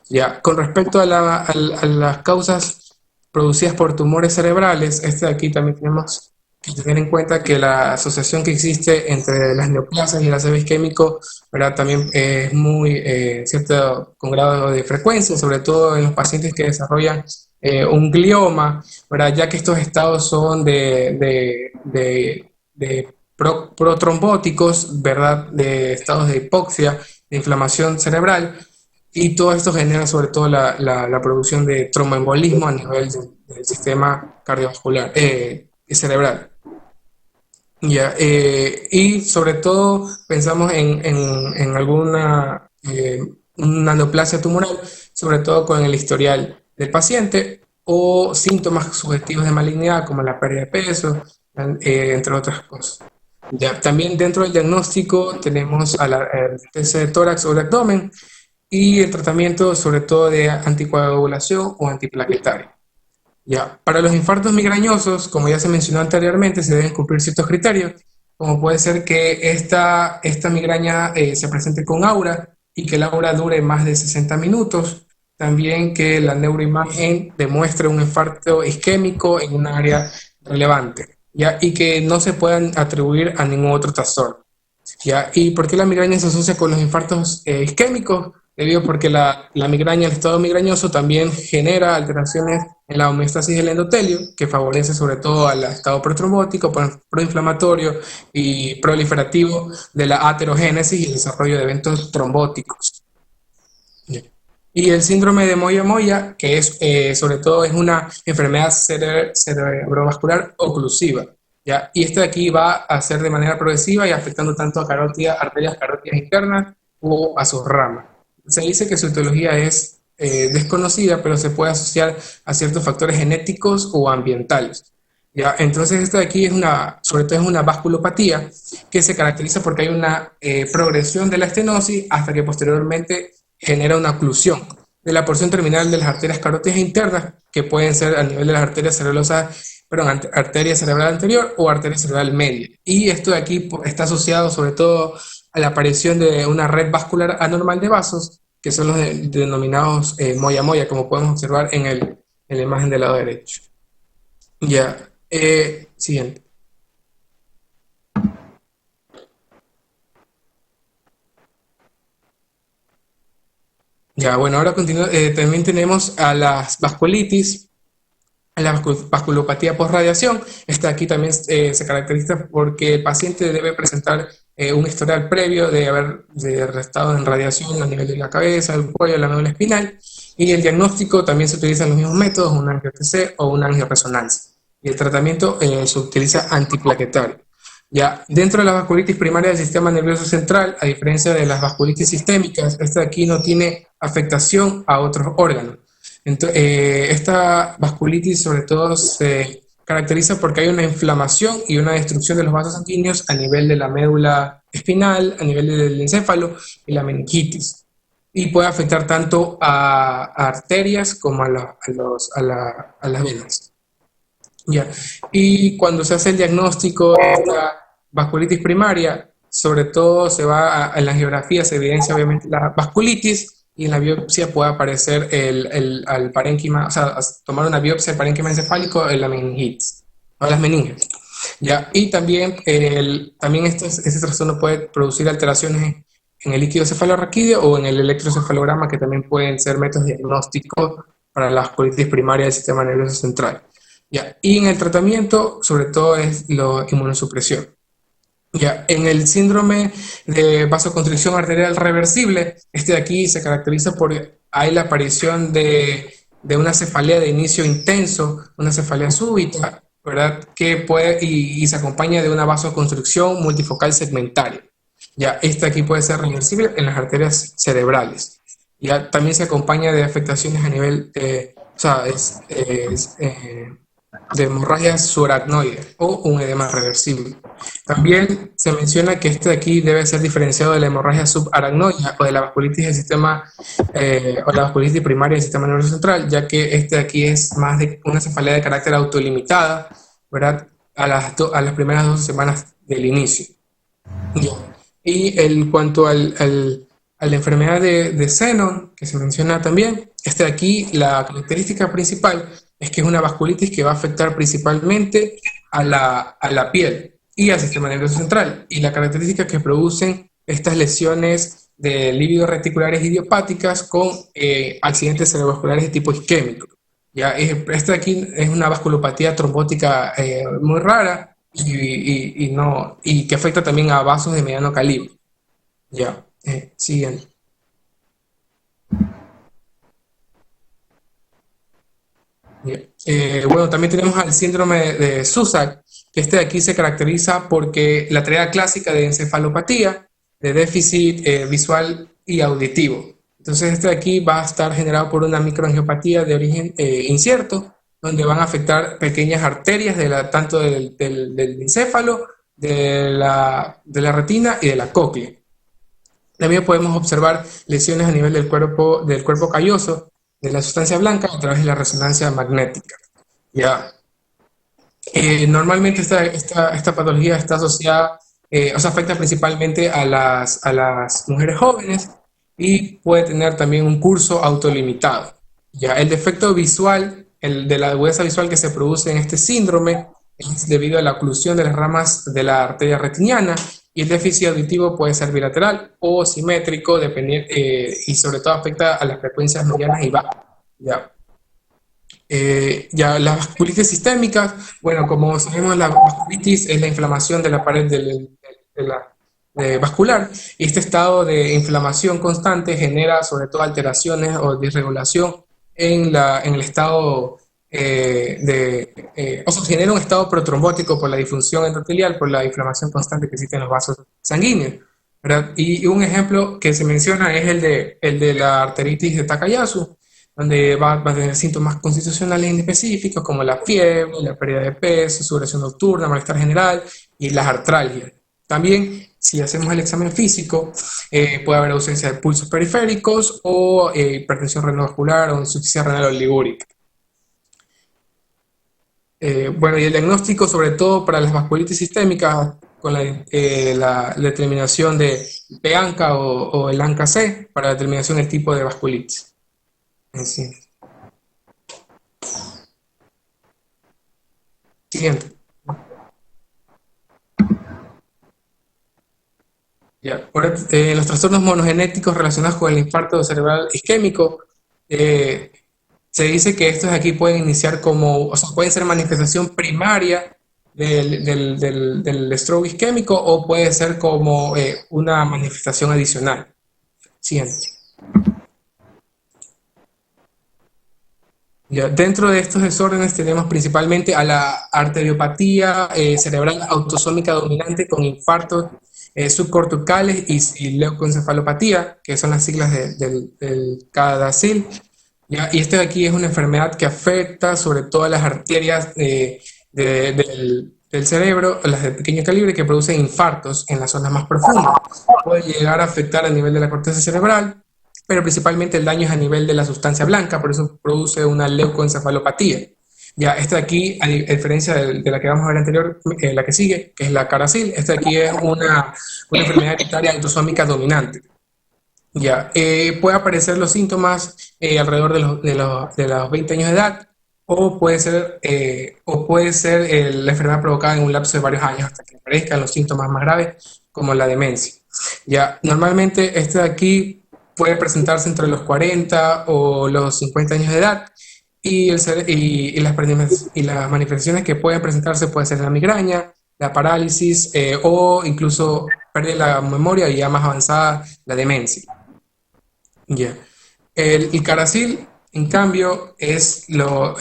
Ya. Con respecto a las causas producidas por tumores cerebrales, de aquí también tenemos que tener en cuenta que la asociación que existe entre las neoplasias y el ACV isquémico, ¿verdad?, también es muy cierto, con grado de frecuencia, sobre todo en los pacientes que desarrollan un glioma, ¿verdad?, ya que estos estados son protrombóticos, ¿verdad?, de estados de hipoxia, de inflamación cerebral, y todo esto genera sobre todo la producción de tromboembolismo a nivel del sistema cardiovascular cerebral. Ya, y sobre todo pensamos en alguna una neoplasia tumoral, sobre todo con el historial del paciente o síntomas subjetivos de malignidad como la pérdida de peso, entre otras cosas. Ya, también dentro del diagnóstico tenemos el test de tórax o de abdomen y el tratamiento sobre todo de anticoagulación o antiplaquetario. Ya, para los infartos migrañosos, como ya se mencionó anteriormente, se deben cumplir ciertos criterios, como puede ser que esta migraña se presente con aura y que el aura dure más de 60 minutos. También que la neuroimagen demuestre un infarto isquémico en un área relevante, ¿ya? Y que no se puedan atribuir a ningún otro trastorno. ¿Ya? ¿Y por qué la migraña se asocia con los infartos isquémicos? Debido porque la migraña, el estado migrañoso también genera alteraciones en la homeostasis del endotelio, que favorece sobre todo al estado protrombótico, proinflamatorio y proliferativo de la aterogénesis y el desarrollo de eventos trombóticos. ¿Ya? Y el síndrome de Moya-Moya, que es sobre todo es una enfermedad cerebrovascular oclusiva, ¿ya? Y este de aquí va a ser de manera progresiva y afectando tanto a arterias carótidas internas o a sus ramas. Se dice que su etiología es desconocida, pero se puede asociar a ciertos factores genéticos o ambientales. ¿Ya? Entonces, esta de aquí es sobre todo es una vasculopatía que se caracteriza porque hay una progresión de la estenosis hasta que posteriormente genera una oclusión de la porción terminal de las arterias carótidas internas, que pueden ser a nivel de las arterias cerebrosas, perdón, arteria cerebral anterior o arteria cerebral media. Y esto de aquí está asociado sobre todo a la aparición de una red vascular anormal de vasos, que son los denominados moya-moya, como podemos observar en la imagen del lado derecho. Ya, siguiente. Ya, bueno, ahora también tenemos a las vasculitis, a la vasculopatía postradiación. Esta aquí también se caracteriza porque el paciente debe presentar un historial previo de haber estado en radiación a nivel de la cabeza, el cuello, la médula espinal, y el diagnóstico también se utilizan los mismos métodos, un angio-TC o una angioresonancia. Y el tratamiento se utiliza antiplaquetario. Ya, dentro de la vasculitis primaria del sistema nervioso central, a diferencia de las vasculitis sistémicas, esta de aquí no tiene afectación a otros órganos. Entonces, esta vasculitis sobre todo se caracteriza porque hay una inflamación y una destrucción de los vasos sanguíneos a nivel de la médula espinal, a nivel del encéfalo y la meningitis. Y puede afectar tanto a arterias como a las venas. Ya. Y cuando se hace el diagnóstico de esta vasculitis primaria, sobre todo se va en la angiografía, se evidencia obviamente la vasculitis y en la biopsia puede aparecer al parénquima, o sea, tomar una biopsia del parénquima encefálico en la meningitis, o las meninges. ¿Ya? Y también, este trastorno puede producir alteraciones en el líquido cefalorraquídeo o en el electroencefalograma, que también pueden ser métodos diagnósticos para la vasculitis primaria del sistema nervioso central. ¿Ya? Y en el tratamiento, sobre todo, es la inmunosupresión. ¿Ya? En el síndrome de vasoconstricción arterial reversible, este de aquí se caracteriza por hay la aparición de una cefalea de inicio intenso, una cefalea súbita, ¿verdad? Que puede y se acompaña de una vasoconstricción multifocal segmentaria. Ya, este aquí puede ser reversible en las arterias cerebrales. Ya, también se acompaña de afectaciones a nivel, o sea, de hemorragia subaracnoide o un edema reversible. También se menciona que este de aquí debe ser diferenciado de la hemorragia subaracnoide o de la vasculitis del sistema o la vasculitis primaria del sistema nervioso central, ya que este de aquí es más de una cefalea de carácter autolimitada, ¿verdad? A las primeras 12 semanas del inicio. Ya. Y en cuanto a la enfermedad de Xenon, que se menciona también, este de aquí, la característica principal es que es una vasculitis que va a afectar principalmente a la piel y al sistema nervioso central. Y la característica que producen estas lesiones de lívidos reticulares idiopáticas con accidentes cerebrovasculares de tipo isquémico. ¿Ya? Esta de aquí es una vasculopatía trombótica muy rara y que afecta también a vasos de mediano calibre. Ya, siguiente. Bueno, también tenemos al síndrome de Susak, que este de aquí se caracteriza porque la triada clásica de encefalopatía, de déficit visual y auditivo. Entonces este de aquí va a estar generado por una microangiopatía de origen incierto, donde van a afectar pequeñas arterias tanto del encéfalo, de la retina y de la cóclea. También podemos observar lesiones a nivel del cuerpo calloso de la sustancia blanca a través de la resonancia magnética. ¿Ya? Normalmente esta patología está asociada, o sea, afecta principalmente a las mujeres jóvenes y puede tener también un curso autolimitado. Ya, el defecto visual, el de la agudeza visual que se produce en este síndrome es debido a la oclusión de las ramas de la arteria retiniana, y el déficit auditivo puede ser bilateral o simétrico, y sobre todo afecta a las frecuencias medianas y bajas. Ya. Ya las vasculitis sistémicas, bueno, como sabemos, la vasculitis es la inflamación de la pared vascular, y este estado de inflamación constante genera sobre todo alteraciones o disregulación en el estado o sea, genera un estado protrombótico por la disfunción endotelial, por la inflamación constante que existe en los vasos sanguíneos, ¿verdad? Y un ejemplo que se menciona es el de la arteritis de Takayasu, donde va a tener síntomas constitucionales inespecíficos como la fiebre, la pérdida de peso, sudoración nocturna, malestar general y las artralgias. También, si hacemos el examen físico, puede haber ausencia de pulsos periféricos o hipertensión renovascular o insuficiencia renal oligúrica. Bueno, y el diagnóstico, sobre todo para las vasculitis sistémicas, con la determinación de PANCA o el ANCA-C para la determinación del tipo de vasculitis. Sí. Siguiente. Ya. Ahora, los trastornos monogenéticos relacionados con el infarto cerebral isquémico, se dice que estos aquí pueden iniciar o sea, pueden ser manifestación primaria del stroke isquémico, o puede ser como una manifestación adicional. Siguiente. Ya, dentro de estos desórdenes tenemos principalmente a la arteriopatía cerebral autosómica dominante con infartos subcorticales y leucoencefalopatía, que son las siglas del CADASIL. ¿Ya? Y este de aquí es una enfermedad que afecta sobre todo a las arterias del cerebro, las de pequeño calibre, que producen infartos en las zonas más profundas. Puede llegar a afectar a nivel de la corteza cerebral, pero principalmente el daño es a nivel de la sustancia blanca, por eso produce una leucoencefalopatía. Ya, esta de aquí, a diferencia de la que vamos a ver anterior, la que sigue, que es la CARASIL, esta de aquí es una enfermedad hereditaria autosómica dominante. Ya, puede aparecer los síntomas alrededor de los 20 años de edad, o puede ser la enfermedad provocada en un lapso de varios años hasta que aparezcan los síntomas más graves, como la demencia. Ya, normalmente este de aquí puede presentarse entre los 40 o los 50 años de edad, y las manifestaciones que pueden presentarse pueden ser la migraña, la parálisis o incluso pérdida de la memoria y ya más avanzada la demencia. Yeah. El CARASIL, en cambio, es la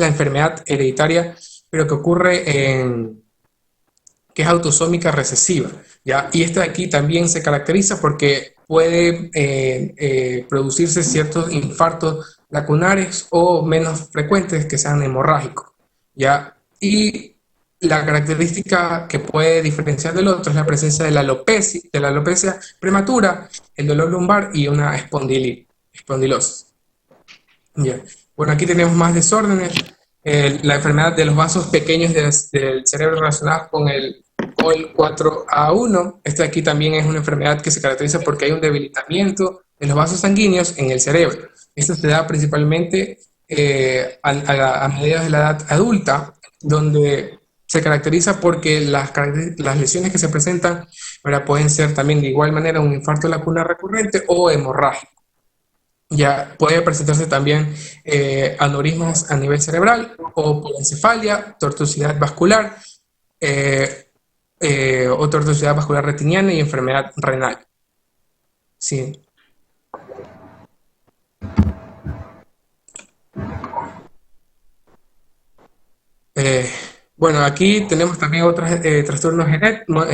enfermedad hereditaria, pero que ocurre que es autosómica recesiva, ¿ya? Y esta de aquí también se caracteriza porque puede producirse ciertos infartos lacunares o menos frecuentes que sean hemorrágicos, ¿ya? Y la característica que puede diferenciar del otro es la presencia de la alopecia prematura, el dolor lumbar y una espondilosis. ¿Ya? Bueno, aquí tenemos más desórdenes. La enfermedad de los vasos pequeños del cerebro relacionados con el COL4A1. Este aquí también es una enfermedad que se caracteriza porque hay un debilitamiento de los vasos sanguíneos en el cerebro. Esto se da principalmente a mediados de la edad adulta, donde se caracteriza porque las lesiones que se presentan, ¿verdad?, pueden ser también de igual manera un infarto lacunar recurrente o hemorrágico. Ya puede presentarse también aneurismas a nivel cerebral o polencefalia, tortuosidad vascular o tortuosidad vascular retiniana y enfermedad renal. Sí. Bueno, aquí tenemos también otros trastornos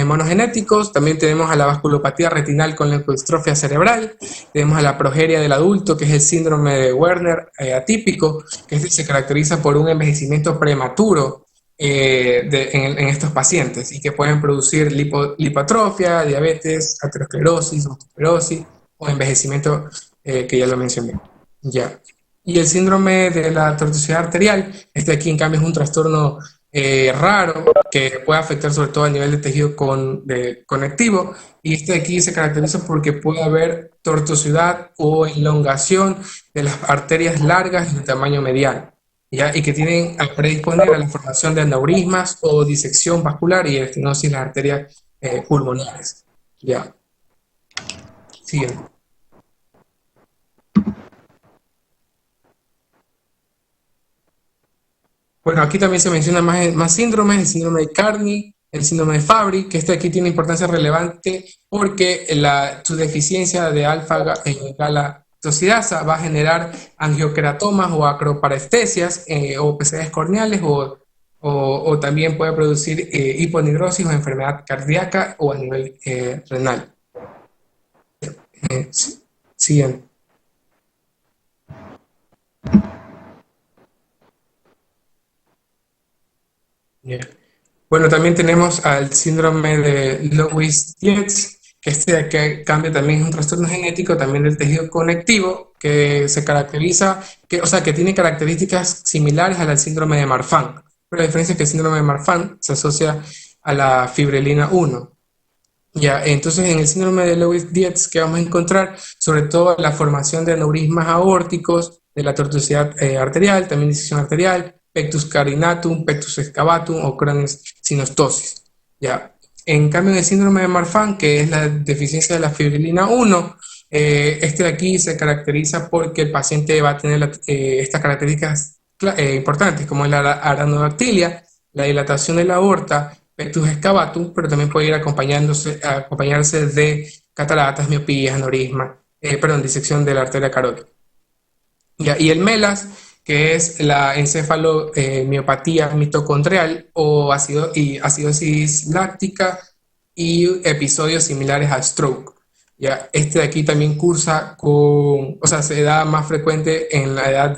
monogenéticos. También tenemos a la vasculopatía retinal con leucodistrofia cerebral. Tenemos a la progeria del adulto, que es el síndrome de Werner atípico, que se caracteriza por un envejecimiento prematuro en estos pacientes y que pueden producir lipoatrofia, diabetes, aterosclerosis, osteoporosis o envejecimiento, que ya lo mencioné. Ya. Y el síndrome de la tortuosidad arterial, este aquí en cambio es un trastorno raro que puede afectar sobre todo a nivel de tejido conectivo, y este aquí se caracteriza porque puede haber tortuosidad o elongación de las arterias largas de tamaño mediano, ¿ya? Y que tienen a predisponer a la formación de aneurismas o disección vascular y estenosis de las arterias pulmonares. ¿Ya? Siguen. Bueno, aquí también se menciona más síndromes, el síndrome de Carney, el síndrome de Fabry, que este aquí tiene importancia relevante porque su deficiencia de alfa-galactosidasa va a generar angiokeratomas o acroparestesias o pesadez corneales o también puede producir hiponidrosis o enfermedad cardíaca o a nivel renal. Siguiente. Yeah. Bueno, también tenemos al síndrome de Loeys-Dietz, que que cambia también es un trastorno genético también del tejido conectivo, que se caracteriza, o sea, que tiene características similares al síndrome de Marfan, pero la diferencia es que el síndrome de Marfan se asocia a la fibrilina 1. Ya, entonces en el síndrome de Loeys-Dietz, ¿qué vamos a encontrar? Sobre todo la formación de aneurismas aórticos, de la tortuosidad arterial, también disección arterial, pectus carinatum, pectus excavatum o Crohn's sinostosis. Ya. En cambio, en el síndrome de Marfan, que es la deficiencia de la fibrilina 1, este de aquí se caracteriza porque el paciente va a tener estas características importantes, como la aranodactilia, la dilatación de la aorta, pectus excavatum, pero también puede ir acompañarse de cataratas, miopías, aneurisma, disección de la arteria carótida. Y el MELAS, que es la encefalomiopatía mitocondrial o acidosis láctica y episodios similares al stroke. Ya, este de aquí también cursa o sea, se da más frecuente en la edad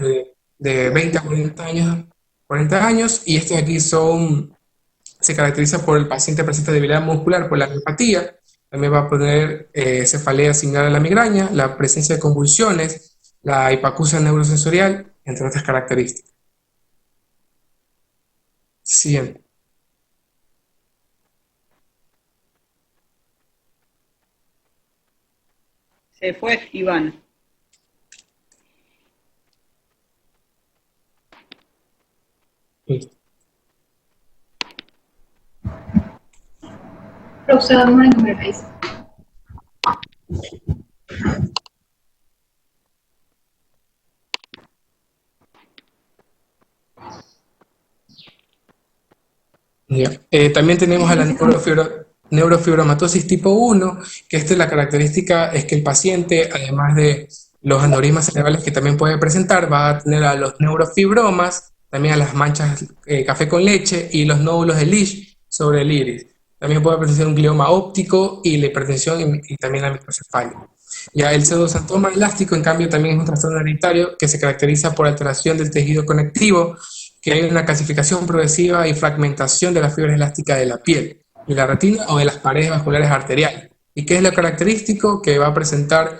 de 20 a 40 años, y este de aquí se caracteriza por el paciente presenta debilidad muscular por la miopatía, también va a poner cefalea similar a la migraña, la presencia de convulsiones, la hipacusia neurosensorial, entre otras características. Siguiente. Se fue Iván. Profesor, ¿cómo le país? También tenemos a la neurofibromatosis tipo 1, que la característica es que el paciente, además de los aneurismas cerebrales que también puede presentar, va a tener a los neurofibromas, también a las manchas café con leche y los nódulos de Lisch sobre el iris. También puede presentar un glioma óptico y la hipertensión y también la microcefalia. Ya el pseudosarcoma elástico, en cambio, también es un trastorno hereditario que se caracteriza por alteración del tejido conectivo, que hay una calcificación progresiva y fragmentación de las fibras elásticas de la piel, de la retina o de las paredes vasculares arteriales. ¿Y qué es lo característico? Que va a presentar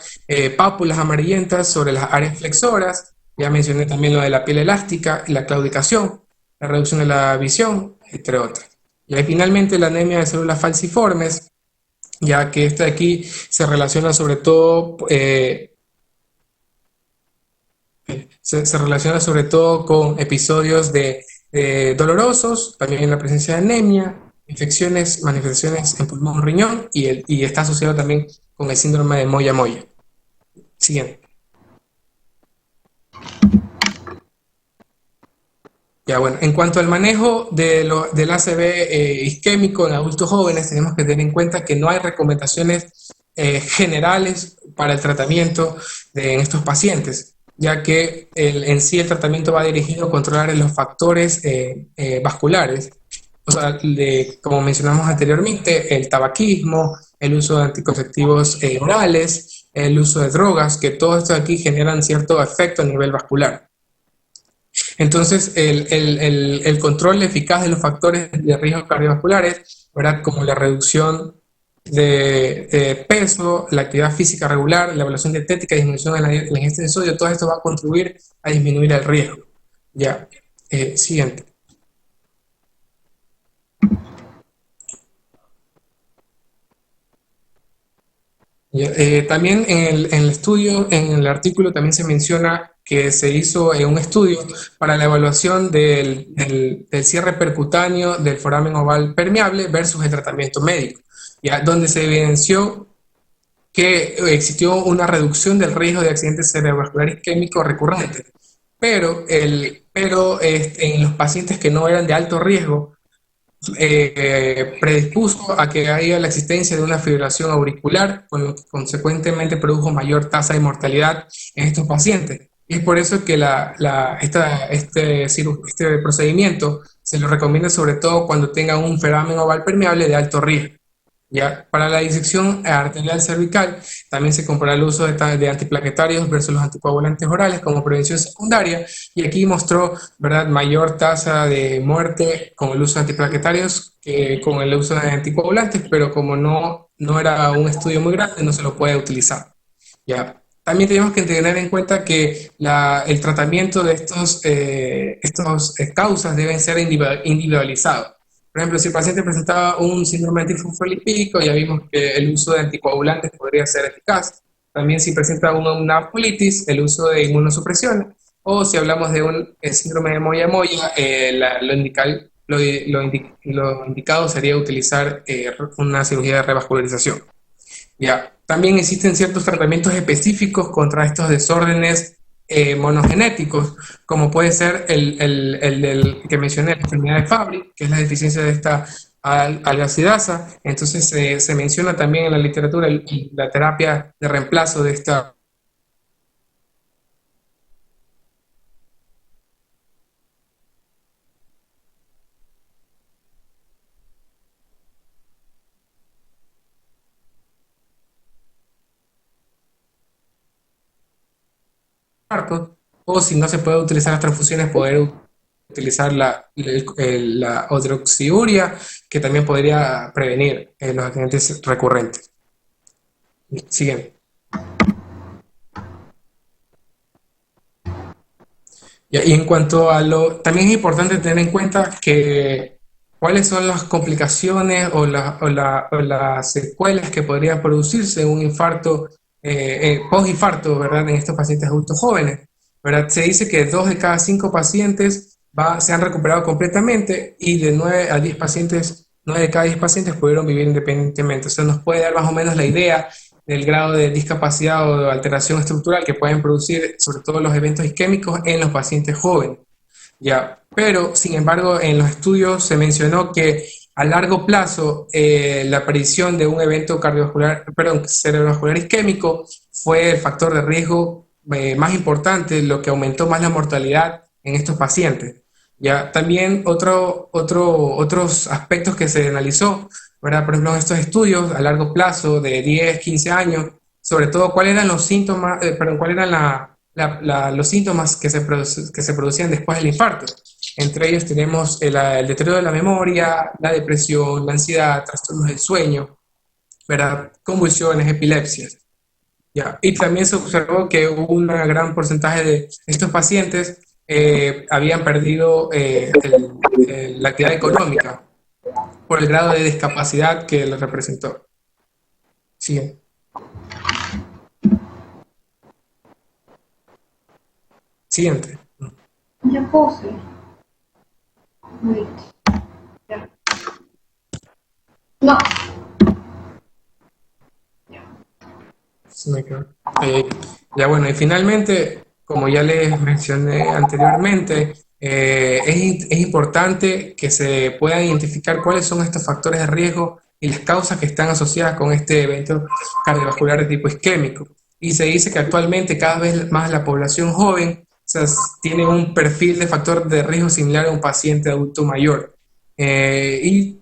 pápulas amarillentas sobre las áreas flexoras. Ya mencioné también lo de la piel elástica, la claudicación, la reducción de la visión, entre otras. Y finalmente la anemia de células falciformes, ya que de aquí se relaciona sobre todo se relaciona sobre todo con episodios dolorosos, también la presencia de anemia, infecciones, manifestaciones en pulmón, riñón, y está asociado también con el síndrome de Moya-Moya. Siguiente. Ya, bueno, en cuanto al manejo del ACV isquémico en adultos jóvenes, tenemos que tener en cuenta que no hay recomendaciones generales para el tratamiento en estos pacientes, ya que en sí el tratamiento va dirigido a controlar los factores vasculares, o sea, como mencionamos anteriormente, el tabaquismo, el uso de anticonceptivos orales, el uso de drogas, que todo esto aquí generan cierto efecto a nivel vascular. Entonces, el control eficaz de los factores de riesgo cardiovasculares, ¿verdad? Como la reducción de peso, la actividad física regular, la evaluación dietética, disminución de la ingesta de sodio, todo esto va a contribuir a disminuir el riesgo. Ya, siguiente. Ya, también en el estudio, en el artículo también se menciona que se hizo un estudio para la evaluación del cierre percutáneo del foramen oval permeable versus el tratamiento médico, ya, donde se evidenció que existió una reducción del riesgo de accidentes cerebrovasculares isquémicos recurrentes, pero en los pacientes que no eran de alto riesgo, predispuso a que haya la existencia de una fibrilación auricular, con lo que consecuentemente produjo mayor tasa de mortalidad en estos pacientes. Y es por eso que este procedimiento se lo recomienda sobre todo cuando tenga un foramen oval permeable de alto riesgo. ¿Ya? Para la disección arterial cervical también se compara el uso de antiplaquetarios versus los anticoagulantes orales como prevención secundaria, y aquí mostró, ¿verdad?, mayor tasa de muerte con el uso de antiplaquetarios que con el uso de anticoagulantes, pero como no era un estudio muy grande, no se lo puede utilizar. ¿Ya? También tenemos que tener en cuenta que el tratamiento de estos causas deben ser individualizados. Por ejemplo, si el paciente presentaba un síndrome antifosfolipídico, ya vimos que el uso de anticoagulantes podría ser eficaz. También si presenta una colitis, el uso de inmunosupresiones. O si hablamos de un síndrome de moya-moya, lo indicado sería utilizar una cirugía de revascularización. Ya. También existen ciertos tratamientos específicos contra estos desórdenes monogenéticos, como puede ser el del que mencioné, la enfermedad de Fabry, que es la deficiencia de esta algacidasa. Entonces se menciona también en la literatura la terapia de reemplazo de esta parto, o si no se puede utilizar las transfusiones, poder utilizar la hidroxiuria, que también podría prevenir los accidentes recurrentes. Siguiente. Y en cuanto a también es importante tener en cuenta que cuáles son las complicaciones o las secuelas que podrían producirse un infarto, post-infarto, ¿verdad?, en estos pacientes adultos jóvenes, ¿verdad? Se dice que 2 de cada 5 pacientes se han recuperado completamente, y de 9 a 10 pacientes, 9 de cada 10 pacientes pudieron vivir independientemente. O sea, nos puede dar más o menos la idea del grado de discapacidad o de alteración estructural que pueden producir, sobre todo los eventos isquémicos, en los pacientes jóvenes. Ya. Pero, sin embargo, en los estudios se mencionó que a largo plazo la aparición de un evento cerebrovascular isquémico fue el factor de riesgo más importante, lo que aumentó más la mortalidad en estos pacientes. Ya. También otros aspectos que se analizó, ¿verdad?, por ejemplo, en estos estudios a largo plazo de 10, 15 años, sobre todo cuáles eran los síntomas, cuáles eran los síntomas que se producían después del infarto. Entre ellos tenemos el deterioro de la memoria, la depresión, la ansiedad, trastornos del sueño, ¿verdad?, convulsiones, epilepsias. Ya. Y también se observó que hubo un gran porcentaje de estos pacientes habían perdido la actividad económica por el grado de discapacidad que les representó. Sí. Siguiente. Ya puse. Wait. Ya. No. Se me quedó. Ya, bueno, y finalmente, como ya les mencioné anteriormente, es importante que se puedan identificar cuáles son estos factores de riesgo y las causas que están asociadas con este evento cardiovascular de tipo isquémico. Y se dice que actualmente cada vez más la población joven, o sea, tiene un perfil de factor de riesgo similar a un paciente adulto mayor. Y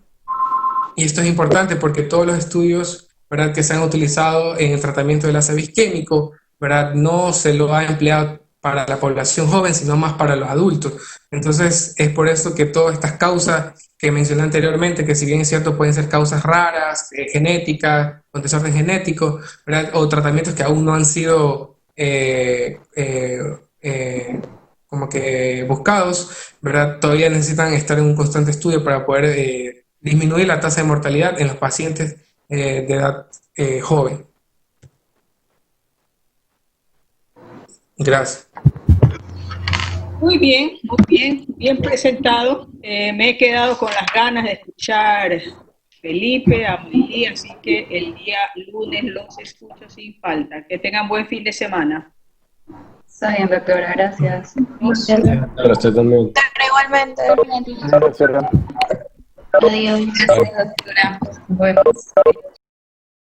esto es importante porque todos los estudios, ¿verdad?, que se han utilizado en el tratamiento del ACV isquémico, ¿verdad?, no se lo ha empleado para la población joven, sino más para los adultos. Entonces, es por eso que todas estas causas que mencioné anteriormente, que si bien es cierto pueden ser causas raras, genéticas, con desorden genético, ¿verdad? O tratamientos que aún no han sido como que buscados, ¿verdad? Todavía necesitan estar en un constante estudio para poder disminuir la tasa de mortalidad en los pacientes de edad joven. Gracias. Bien presentado. Me he quedado con las ganas de escuchar Felipe, a Amelie, así que el día lunes los escucho sin falta. Que tengan buen fin de semana. Está bien, doctora, gracias. Para usted también. Igualmente. Gracias. Adiós. Gracias, doctora. Bueno.